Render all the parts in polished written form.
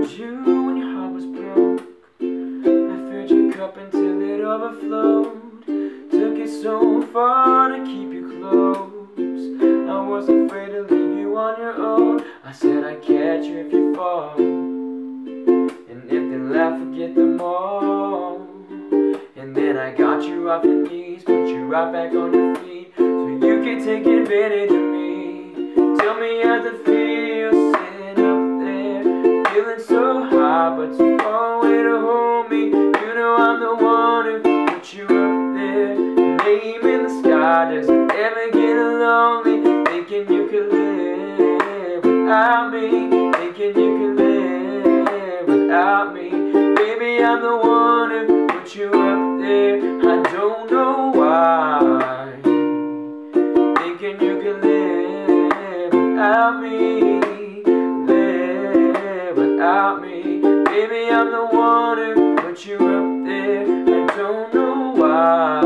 found you when your heart was broke. I filled your cup until it overflowed. Took it so far to keep you close. I was afraid to leave you on your own. I said I'd catch you if you fall, and if they laugh, forget them all. And then I got you off your knees, put you right back on your feet, so you could take advantage of me. Tell me how it feels sitting up there, feeling so high but too far away to hold me. You know I'm the one who put you up there. Name in the sky, does it ever get lonely? Thinking you could live without me, thinking you could live without me. Baby, I'm the one who put you up there. I don't know why, thinking you could live without me, live without me. Baby, I'm the one who put you up there. I don't know why.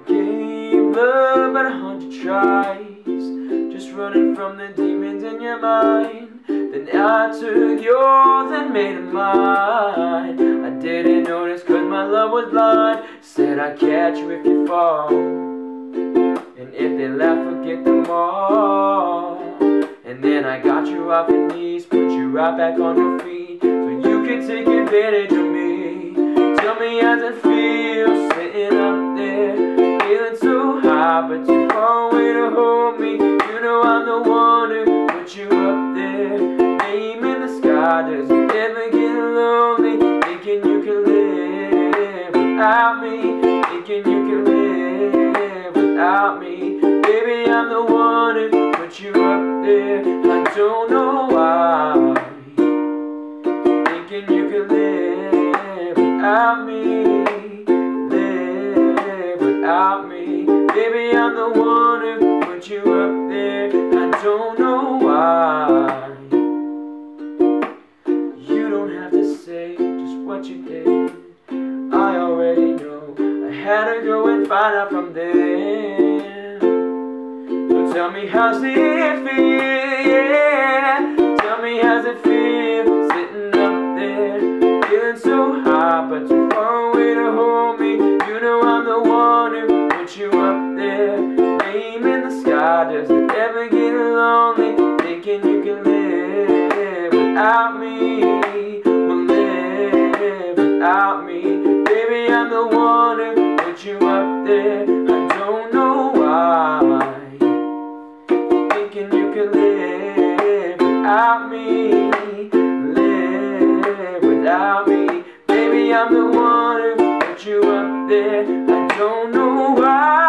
Gave love but 100 tries, just running from the demons in your mind. Then I took yours and made it mine. I didn't notice cause my love was blind. Said I'd catch you if you fall, and if they laugh, forget them all. And then I got you off your knees, put you right back on your feet, so you could take advantage of me. Tell me how's it feel sitting up there, feeling so high but too far away to hold me. You know I'm the one who put you up there. Name in the sky, does it ever get lonely? Thinking you can live without me, thinking you can live without me. Baby, I'm the one who put you up there. I don't know why, thinking you can live without me, live without me. Baby, I'm the one who put you up there. I don't know why. You don't have to say just what you did, I already know. I had to go and find out from there. So tell me how's it feel, yeah. Tell me how's it feel sitting up there, feeling so high but too far away to hold me. You know I'm the one who put you up there. Name in the sky, does it ever get lonely? Thinking you can live without me, will live without me. Baby, I'm the one who put you up there. I don't know why, thinking you can live without me, live without me. Baby, I'm the one who put you up there. I don't know why.